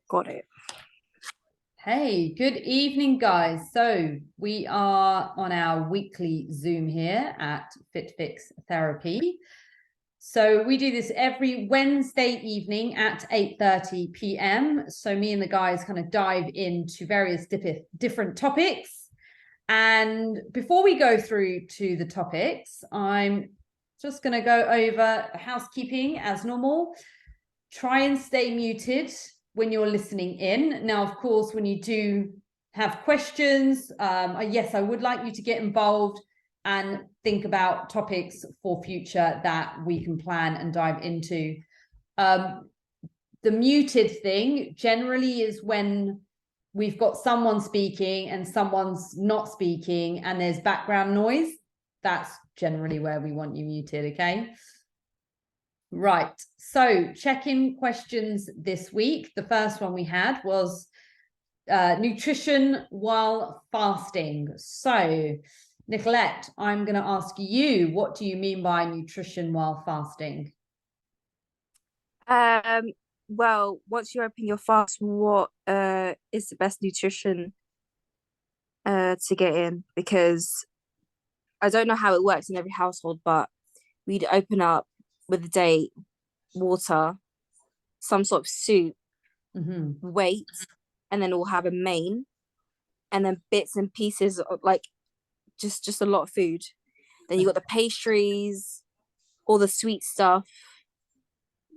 Got it. Hey, good evening, guys. So we are on our weekly Zoom here at FitFix Therapy. So we do this every Wednesday evening at 8:30 p.m. So me and the guys kind of dive into various different topics. And before we go through to the topics, I'm just going to go over housekeeping as normal. Try and stay muted when you're listening in. Now, of course, when you do have questions, yes, I would like you to get involved and think about topics for future that we can plan and dive into. The muted thing generally is when we've got someone speaking and someone's not speaking and there's background noise. That's generally where we want you muted, okay? Right, so check-in questions this week. The first one we had was nutrition while fasting. So, Nicolette, I'm going to ask you, what do you mean by nutrition while fasting? Well, once you open your fast, what is the best nutrition to get in? Because I don't know how it works in every household, but we'd open up with the day water, some sort of soup, weight, and then we'll have a main, and then bits and pieces of like just a lot of food. Then you got the pastries, all the sweet stuff,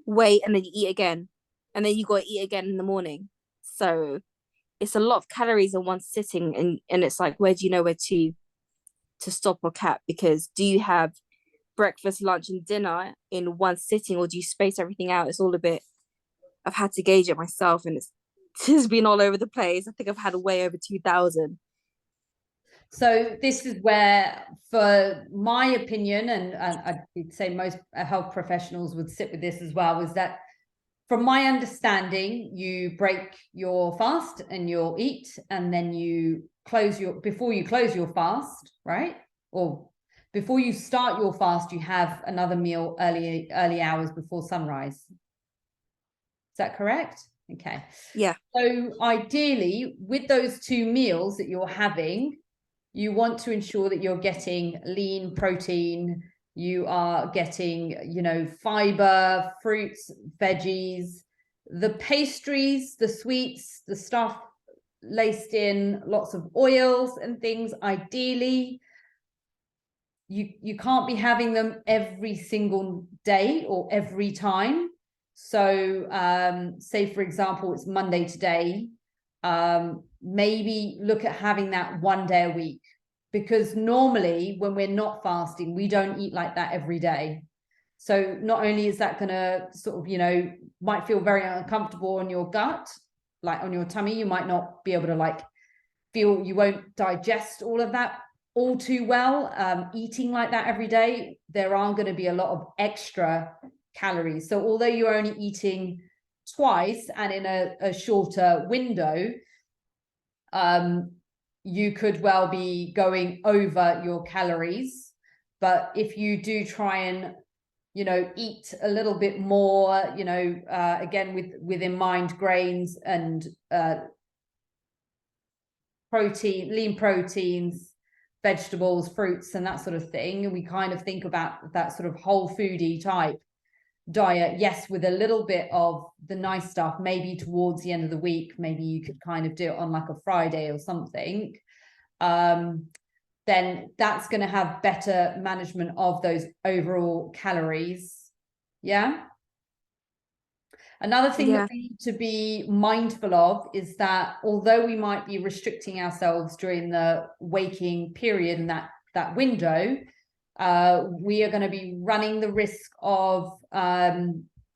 weight, and then you eat again, and then you got to eat again in the morning. So it's a lot of calories in one sitting, and it's like, where do you know where to stop or cap? Because do you have breakfast, lunch, and dinner in one sitting, or do you space everything out? It's all a bit. I've had to gauge it myself, and it's been all over the place. I think I've had way over 2,000. So this is where, for my opinion, and I'd say most health professionals would sit with this as well, is that from my understanding, you break your fast and you'll eat, and then you before you close your fast, right? Or before you start your fast, you have another meal early hours before sunrise. Is that correct? Okay. Yeah. So ideally, with those two meals that you're having, you want to ensure that you're getting lean protein, you are getting, fiber, fruits, veggies, the pastries, the sweets, the stuff laced in lots of oils and things. Ideally, you can't be having them every single day or every time. So say, for example, it's Monday today. Maybe look at having that one day a week, because normally when we're not fasting, we don't eat like that every day. So not only is that going to sort of, might feel very uncomfortable on your gut, like on your tummy, you might not be able to feel, you won't digest all of that all too well. Eating like that every day, there are going to be a lot of extra calories. So although you're only eating twice and in a shorter window, you could well be going over your calories. But if you do try and eat a little bit more, again within mind grains and protein, lean proteins, vegetables, fruits, and that sort of thing, and we kind of think about that sort of whole foodie type diet, yes, with a little bit of the nice stuff, maybe towards the end of the week, maybe you could kind of do it on like a Friday or something, then that's going to have better management of those overall calories. Yeah. Another thing that we need to be mindful of is that although we might be restricting ourselves during the waking period and that window, we are going to be running the risk of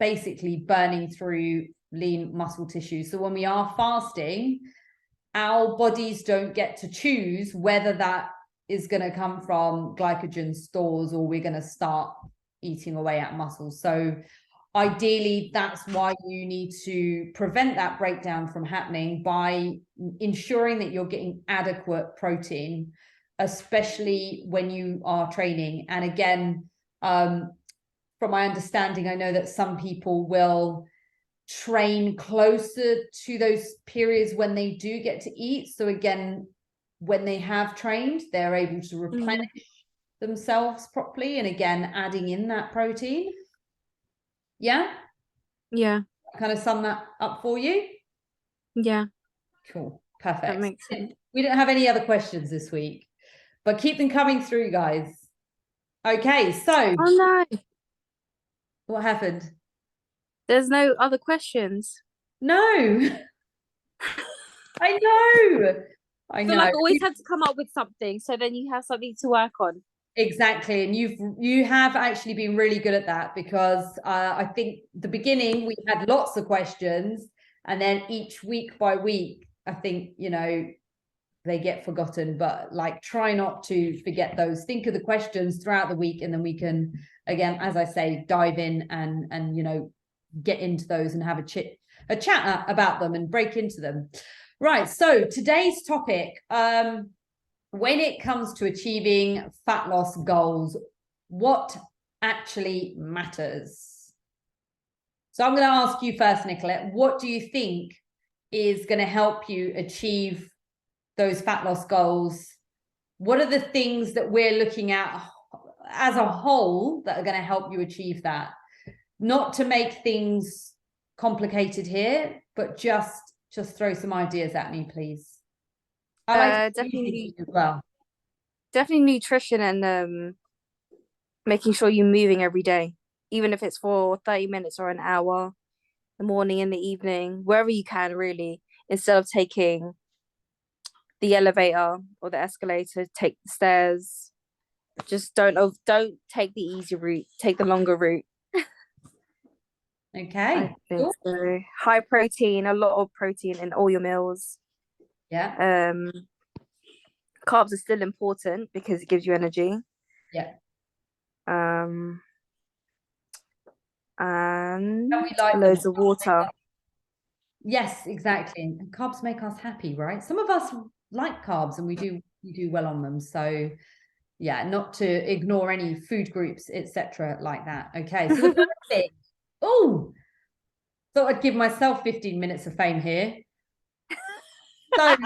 basically burning through lean muscle tissue. So when we are fasting, our bodies don't get to choose whether that is going to come from glycogen stores or we're going to start eating away at muscles. So ideally, that's why you need to prevent that breakdown from happening by ensuring that you're getting adequate protein, especially when you are training. And again, from my understanding, I know that some people will train closer to those periods when they do get to eat. So again, when they have trained, they're able to replenish themselves properly. And again, adding in that protein. Yeah? Yeah. Kind of sum that up for you? Yeah. Cool. Perfect. That makes sense. We don't have any other questions this week, but keep them coming through, guys. Okay, so. Oh no. What happened? There's no other questions. No. I know. I feel know. like I always had to come up with something, so then you have something to work on. Exactly, and you have actually been really good at that, because I think the beginning we had lots of questions, and then each week by week, I think, you know, they get forgotten. But like, try not to forget those. Think of the questions throughout the week, and then we can, again, as I say, dive in and you know, get into those and have a chat about them and break into them. Right. So today's topic, when it comes to achieving fat loss goals, what actually matters? So I'm going to ask you first, Nicolette, what do you think is going to help you achieve those fat loss goals? What are the things that we're looking at as a whole that are going to help you achieve that? Not to make things complicated here, but just throw some ideas at me, please. I like definitely as well. Definitely nutrition and making sure you're moving every day, even if it's for 30 minutes or an hour, the morning and the evening, wherever you can, really, instead of taking the elevator or the escalator, take the stairs. Just don't take the easy route, take the longer route. Okay. I think so. High protein, a lot of protein in all your meals. Yeah. Carbs are still important because it gives you energy. Yeah. And we like loads of water. Yes, exactly. And carbs make us happy, right? Some of us like carbs and we do well on them. So yeah, not to ignore any food groups, etc. like that. Okay. So the first thing, thought I'd give myself 15 minutes of fame here. So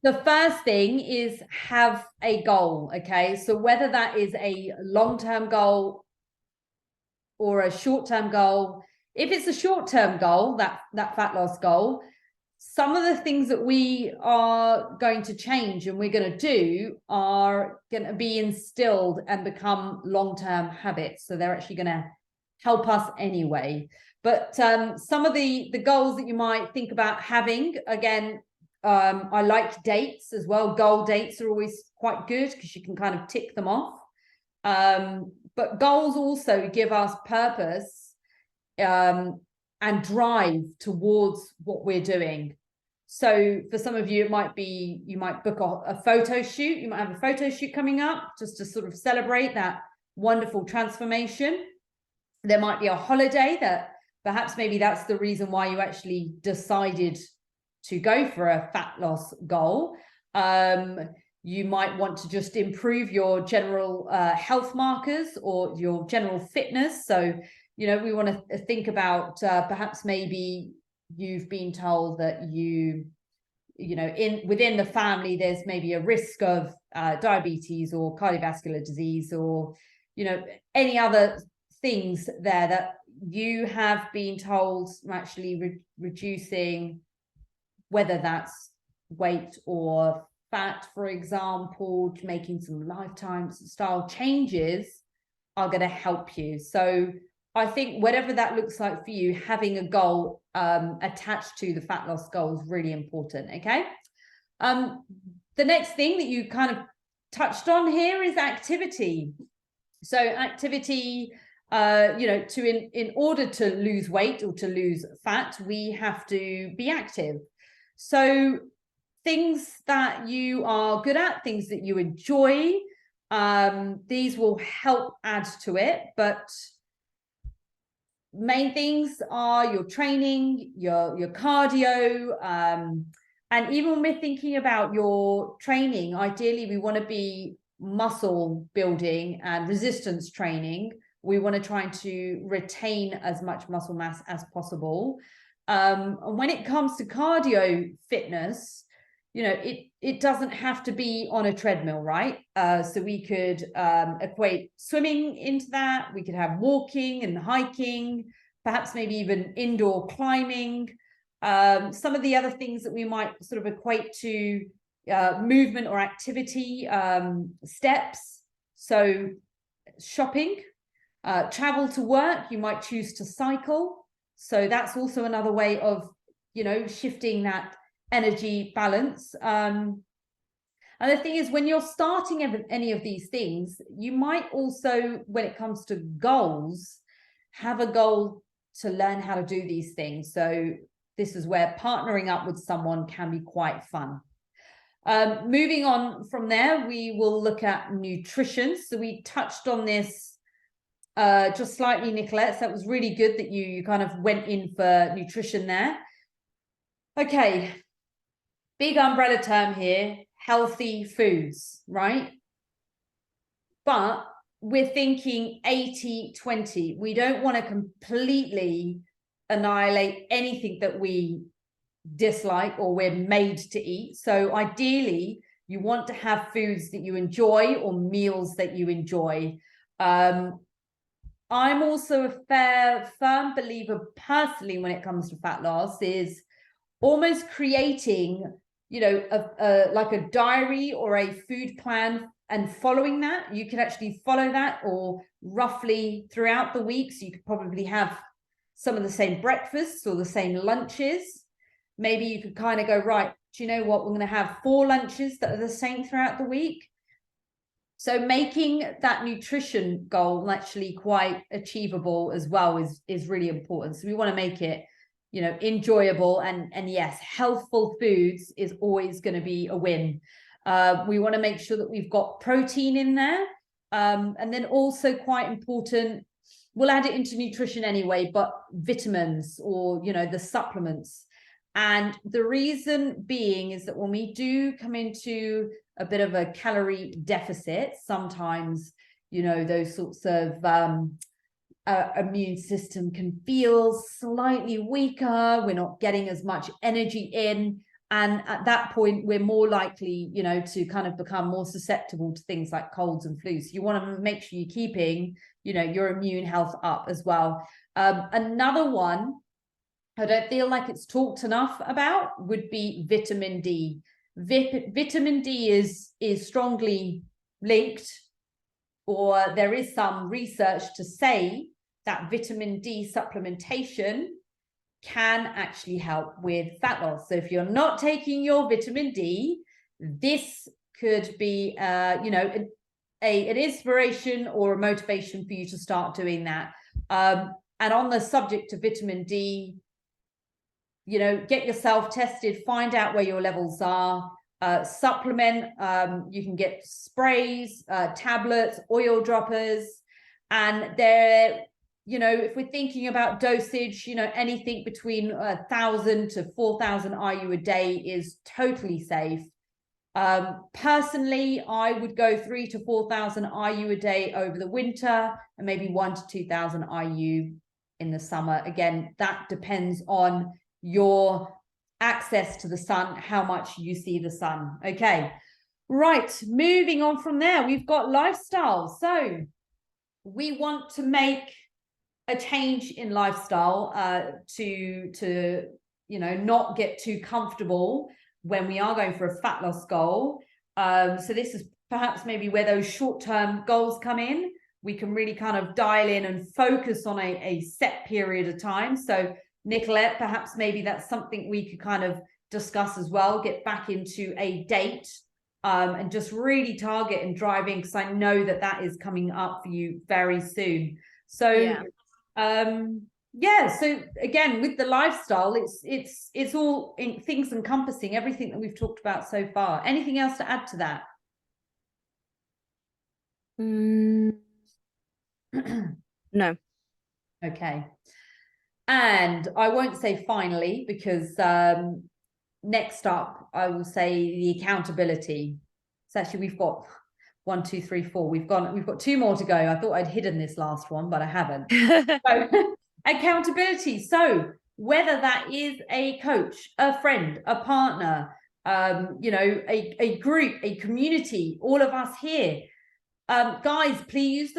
the first thing is have a goal. Okay. So whether that is a long-term goal or a short-term goal, if it's a short-term goal, that fat loss goal, some of the things that we are going to change and we're going to do are going to be instilled and become long-term habits. So they're actually going to help us anyway. But some of the goals that you might think about having, again, I like dates as well. Goal dates are always quite good because you can kind of tick them off. But goals also give us purpose and drive towards what we're doing. So for some of you, it might be, you might book a photo shoot. You might have a photo shoot coming up just to sort of celebrate that wonderful transformation. There might be a holiday that perhaps maybe that's the reason why you actually decided to go for a fat loss goal. You might want to just improve your general health markers or your general fitness. So, you know, we want to think about perhaps maybe you've been told that you know, within the family, there's maybe a risk of diabetes or cardiovascular disease, or, you know, any other things there that you have been told actually reducing, whether that's weight or fat, for example, making some lifestyle changes are going to help you. So I think whatever that looks like for you, having a goal attached to the fat loss goal is really important. Okay. The next thing that you kind of touched on here is activity. So activity, you know, in order to lose weight or to lose fat, we have to be active. So things that you are good at, things that you enjoy, these will help add to it. But main things are your training, your cardio, and even when we're thinking about your training, ideally we want to be muscle building and resistance training We want to try to retain as much muscle mass as possible. And when it comes to cardio fitness, you know, it doesn't have to be on a treadmill, right? So we could equate swimming into that. We could have walking and hiking, perhaps maybe even indoor climbing. Some of the other things that we might sort of equate to movement or activity, steps. So shopping, travel to work, you might choose to cycle. So that's also another way of, you know, shifting that energy balance. And the thing is, when you're starting any of these things, you might also, when it comes to goals, have a goal to learn how to do these things. So this is where partnering up with someone can be quite fun. Moving on from there, we will look at nutrition. So we touched on this just slightly, Nicolette. So that was really good that you kind of went in for nutrition there. Okay, big umbrella term here, healthy foods, right? But we're thinking 80-20. We don't want to completely annihilate anything that we dislike or we're made to eat. So ideally, you want to have foods that you enjoy or meals that you enjoy. I'm also a firm believer personally when it comes to fat loss is almost creating, you know, like a diary or a food plan and following that. You can actually follow that, or roughly throughout the week. So you could probably have some of the same breakfasts or the same lunches. Maybe you could kind of go, right, do you know what? We're going to have 4 lunches that are the same throughout the week. So making that nutrition goal actually quite achievable as well is really important. So we want to make it, you know, enjoyable, and yes, healthful foods is always going to be a win. We want to make sure that we've got protein in there, and then also quite important, we'll add it into nutrition anyway, but vitamins, or, you know, the supplements. And the reason being is that when we do come into a bit of a calorie deficit, sometimes, you know, those sorts of immune system can feel slightly weaker. We're not getting as much energy in. And at that point, we're more likely, you know, to kind of become more susceptible to things like colds and flus. So you want to make sure you're keeping, you know, your immune health up as well. Another one I don't feel like it's talked enough about would be vitamin D. Vitamin D is strongly linked, or there is some research to say that vitamin D supplementation can actually help with fat loss. So if you're not taking your vitamin D, this could be, you know, an inspiration or a motivation for you to start doing that. And on the subject of vitamin D, you know, get yourself tested, find out where your levels are, supplement. You can get sprays, tablets, oil droppers, and they're, you know, if we're thinking about dosage, you know, anything between 1,000 to 4,000 IU a day is totally safe. Personally, I would go 3,000 to 4,000 IU a day over the winter, and maybe 1,000 to 2,000 IU in the summer. Again, that depends on your access to the sun, how much you see the sun. Okay, right, moving on from there, we've got lifestyle. So we want to make a change in lifestyle to you know, not get too comfortable when we are going for a fat loss goal. So this is perhaps maybe where those short-term goals come in. We can really kind of dial in and focus on a set period of time. So Nicolette, perhaps maybe that's something we could kind of discuss as well, get back into a date, and just really target and drive in, because I know that that is coming up for you very soon. So yeah, so again, with the lifestyle, it's all in things encompassing everything that we've talked about so far. Anything else to add to that? No. Okay. And I won't say finally, because next up, I will say the accountability. So actually, we've got 1, 2, 3, 4. We've got 2 more to go. I thought I'd hidden this last one, but I haven't. So, accountability. So whether that is a coach, a friend, a partner, you know, a group, a community, all of us here, guys, please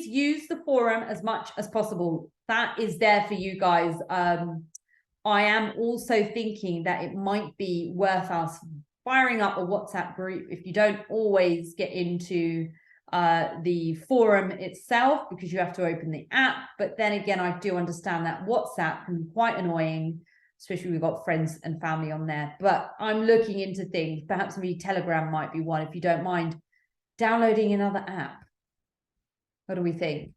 use the forum as much as possible. That is there for you guys. I am also thinking that it might be worth us firing up a WhatsApp group if you don't always get into the forum itself, because you have to open the app. But then again, I do understand that WhatsApp can be quite annoying, especially we've got friends and family on there. But I'm looking into things. Perhaps maybe Telegram might be one, if you don't mind downloading another app. What do we think?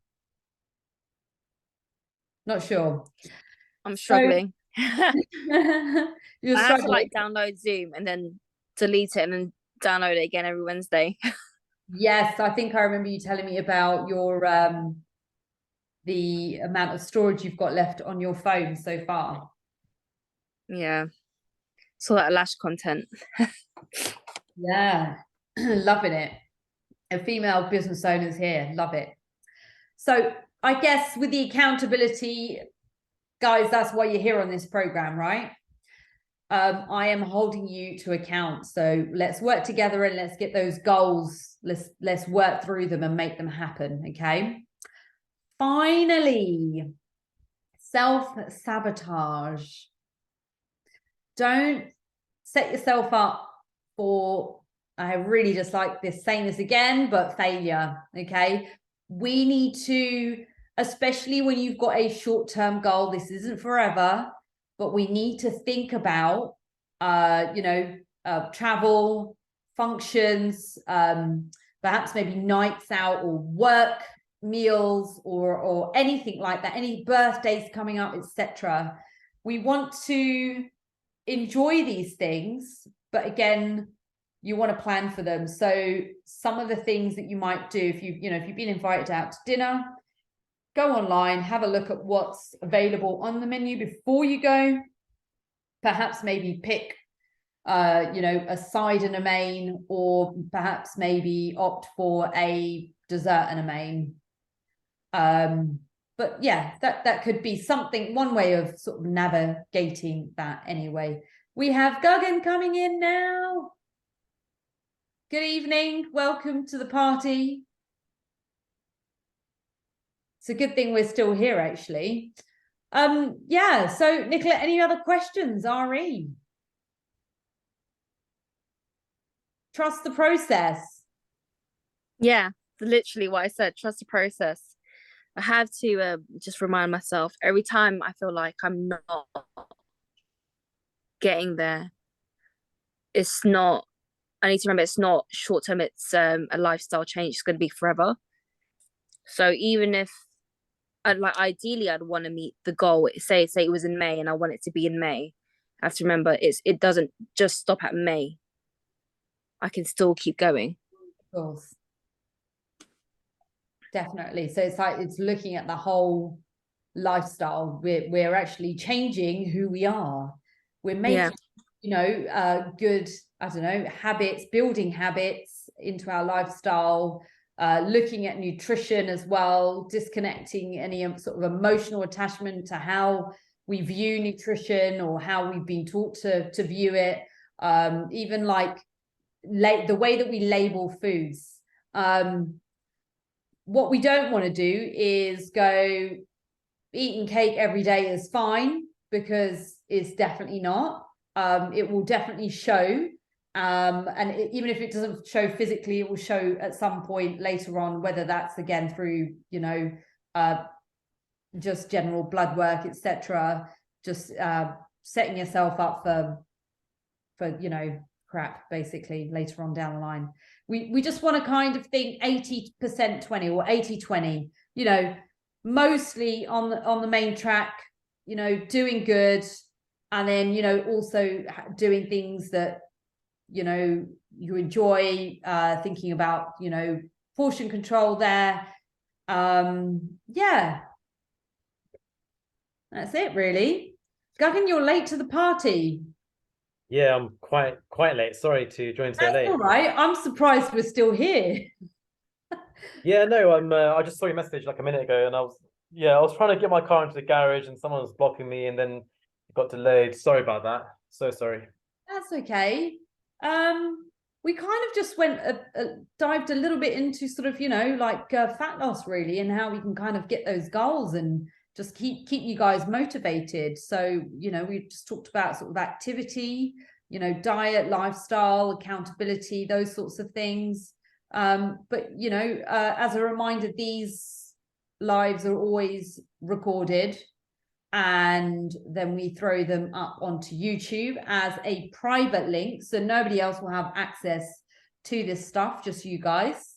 Not sure. I'm struggling. You're I have to struggling. like download Zoom and then delete it and then download it again every Wednesday. Yes, I think I remember you telling me about your the amount of storage you've got left on your phone so far. Yeah. It's all that lash content. Yeah, loving it. And female business owners here, love it. So I guess with the accountability, guys, that's why you're here on this program, right? I am holding you to account. So let's work together and let's get those goals. Let's work through them and make them happen. Okay. Finally, self-sabotage. Don't set yourself up for, I really just like this saying this again, but failure. Okay. We need to, especially when you've got a short-term goal, this isn't forever, but we need to think about, you know, travel, functions, perhaps maybe nights out or work meals or anything like that, any birthdays coming up, etc. We want to enjoy these things, but again, you want to plan for them. So some of the things that you might do, if you've been invited out to dinner, go online, have a look at what's available on the menu before you go. Perhaps maybe pick a side and a main, or perhaps maybe opt for a dessert and a main. But yeah, that could be something, one way of sort of navigating that anyway. We have Gagan coming in now. Good evening. Welcome to the party. It's a good thing we're still here, actually. Yeah, so Nicola, any other questions, RE? Trust the process. Yeah, literally what I said, trust the process. I have to just remind myself every time I feel like I'm not getting there. It's not, I need to remember it's not short term, it's a lifestyle change. It's going to be forever. So even if ideally I'd want to meet the goal, say it was in May and I want it to be in May, I have to remember it doesn't just stop at May. I can still keep going. Of course. Definitely. So it's looking at the whole lifestyle. We're actually changing who we are. We're making, good, I don't know, habits, building habits into our lifestyle, looking at nutrition as well, disconnecting any sort of emotional attachment to how we view nutrition or how we've been taught to view it. Even like the way that we label foods. What we don't want to do is go eating cake every day is fine, because it's definitely not. It will definitely show. And even if it doesn't show physically, it will show at some point later on, whether that's again through, just general blood work, etc. Just setting yourself up for crap, basically, later on down the line. We just want to kind of think 80% 20 or 80-20, mostly on the main track, doing good, and then also doing things that you enjoy, thinking about portion control there. Yeah, that's it really. Gagan, you're late to the party. Yeah, I'm quite late. Sorry to join so That's late. all right. I'm surprised we're still here. Yeah, no, I just saw your message like a minute ago, and I was trying to get my car into the garage, and someone was blocking me, and then it got delayed. Sorry about that. So sorry. That's okay. We kind of just dived a little bit into sort of, like fat loss really, and how we can kind of get those goals and just keep you guys motivated. So, we just talked about sort of activity, diet, lifestyle, accountability, those sorts of things. But as a reminder, these lives are always recorded, and then we throw them up onto YouTube as a private link, so nobody else will have access to this stuff, just you guys.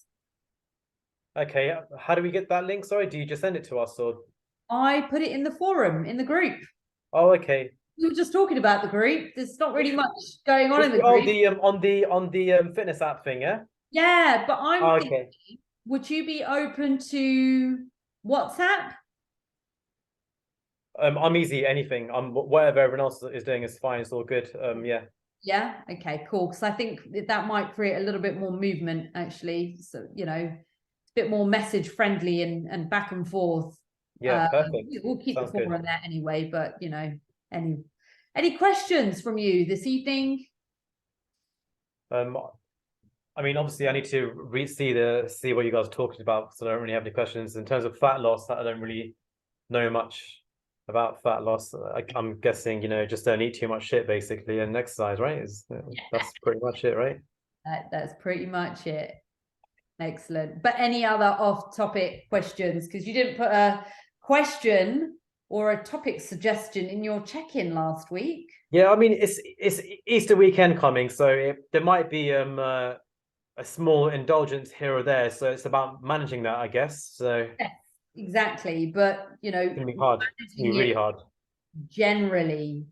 Okay, how do we get that link? Sorry, do you just send it to us or? I put it in the forum, in the group. Oh, okay. We were just talking about the group. There's not really much going on in the Oh, group. the fitness app thing, yeah. Yeah, but I'm Okay. thinking, would you be open to WhatsApp? I'm easy. Anything. Whatever everyone else is doing is fine. It's all good. Yeah. Yeah. Okay. Cool. Because I think that might create a little bit more movement, actually. So it's a bit more message friendly and back and forth. Yeah. Perfect. We'll keep Sounds the forum good. there anyway. But any questions from you this evening? I mean, obviously, I need to see what you guys are talking about, so I don't really have any questions in terms of fat loss. I don't really know much about fat loss. I'm guessing, just don't eat too much shit basically and exercise, right? That's pretty much it, right? That's pretty much it. Excellent. But any other off-topic questions? Because you didn't put a question or a topic suggestion in your check-in last week. Yeah, I mean, it's Easter weekend coming, so there might be a small indulgence here or there. So it's about managing that, I guess. So Yes, exactly. But it's gonna be hard. It's gonna be really hard. Generally,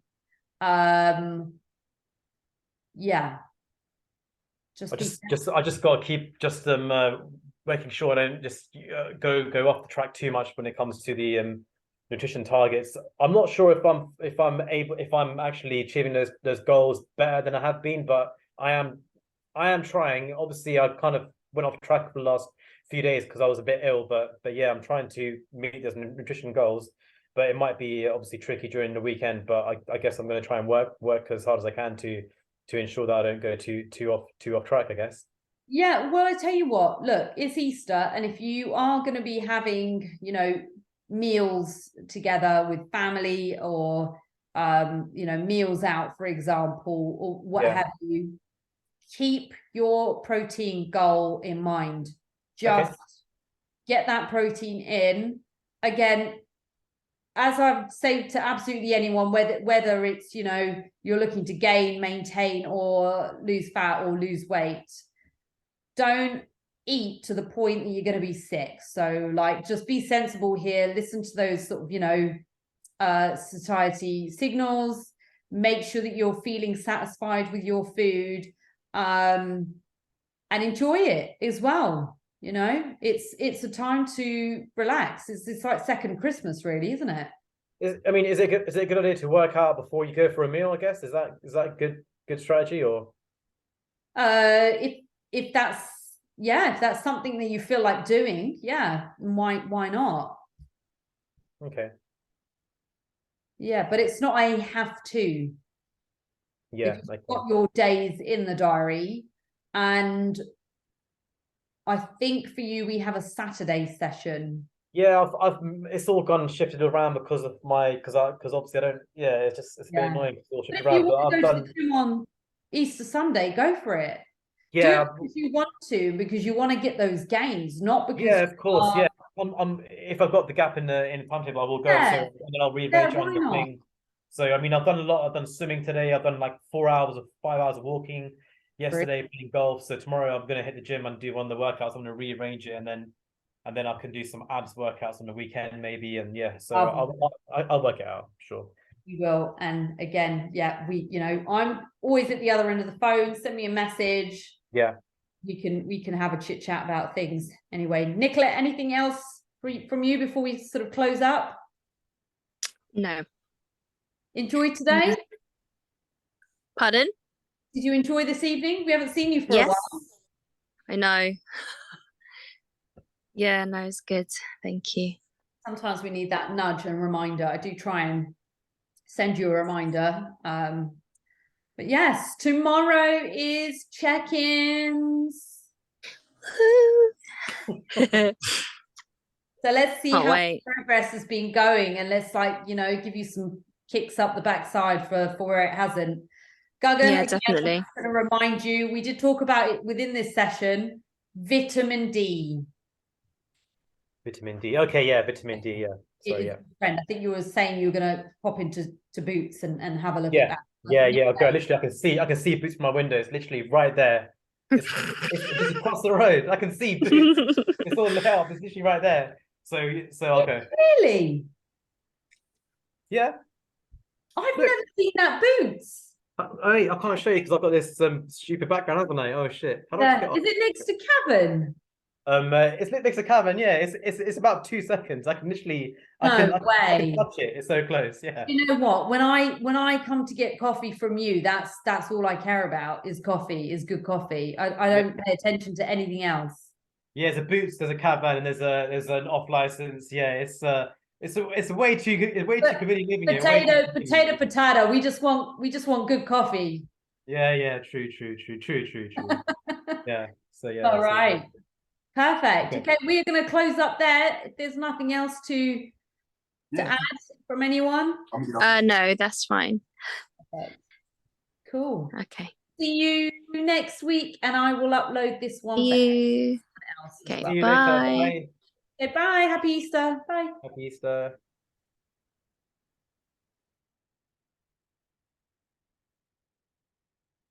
yeah. I just got to keep just making sure I don't just go off the track too much when it comes to the nutrition targets. I'm not sure if I'm actually achieving those goals better than I have been, but I am trying. Obviously, I kind of went off track for the last few days because I was a bit ill, but yeah, I'm trying to meet those nutrition goals. But it might be obviously tricky during the weekend. But I guess I'm going to try and work as hard as I can to ensure that I don't go too off track, I guess. Yeah, well, I tell you what, look, it's Easter, and if you are going to be having, meals together with family or meals out, for example, or what have you, keep your protein goal in mind. Just get that protein in. Again, as I've said to absolutely anyone, whether it's you're looking to gain, maintain, or lose fat or lose weight, don't eat to the point that you're going to be sick. So like, just be sensible here. Listen to those sort of satiety signals. Make sure that you're feeling satisfied with your food, and enjoy it as well. It's a time to relax. It's like second Christmas, really, isn't it? Is it a good idea to work out before you go for a meal, I guess? Is that good strategy or? If that's something that you feel like doing, yeah, why not? Okay. Yeah, but it's not a have to. Yeah. If you've got your days in the diary, and I think for you, we have a Saturday session. Yeah, it's all gone shifted around because obviously I don't. Yeah, it's a bit annoying. It's all shifted But if you around. want to go to the gym on Easter Sunday, go for it. Yeah, do it because you want to, because you want to get those gains, not because. Yeah, of course. Yeah, if I've got the gap in the timetable, I will go and then I'll rearrange it on the thing. So I mean, I've done a lot. I've done swimming today. I've done like 5 hours of walking yesterday, playing golf. So tomorrow I'm gonna hit the gym and do one of the workouts. I'm gonna rearrange it and then I can do some abs workouts on the weekend maybe. And yeah, so I'll work it out, sure. You will. And again, yeah, I'm always at the other end of the phone. Send me a message. Yeah. We can have a chit chat about things. Anyway, Nicola, anything else from you before we sort of close up? No. Enjoy today? Pardon? Did you enjoy this evening? We haven't seen you for a Yes. while. I know. Yeah, no, it's good. Thank you. Sometimes we need that nudge and reminder. I do try and send you a reminder. But yes, tomorrow is check-ins. So let's see Can't how wait. progress has been going, and let's give you some kicks up the backside for where it hasn't. Gagan, Yeah, again, definitely. I'm going to remind you, we did talk about it within this session, vitamin D. Vitamin D. Okay, yeah, vitamin D. Yeah. Sorry, yeah. Friend, I think you were saying you were going to pop into Boots and have a look Yeah. at that. Yeah. Okay. Literally, I can see Boots from my window. It's literally right there. It's just across the road. I can see Boots. It's all lit up. It's literally right there. So I'll go. Really? Yeah. I've Look. never seen that Boots. I can't show you because I've got this stupid background, haven't I? Oh shit! How do I Yeah. get off? Is it next to Cavan? It's lit next to Cavern. Yeah, it's about 2 seconds. I can literally, I can way. touch it. It's so close. Yeah. You know what? When I come to get coffee from you, that's all I care about is coffee, is good coffee. I don't pay attention to anything else. Yeah, there's a Boots, there's a Cavern, and there's an off license. Yeah, it's way too good. It's way too convenient living here. Way too convenient. Potato. We just want good coffee. Yeah. True. Yeah. So yeah. All right. Perfect. Okay. Okay, we are going to close up there. If there's nothing else to add from anyone. No, that's fine. Okay. Cool. Okay. See you next week, and I will upload this one. See you. Else Okay. See you Bye. later. Bye. Okay, bye. Happy Easter. Bye. Happy Easter.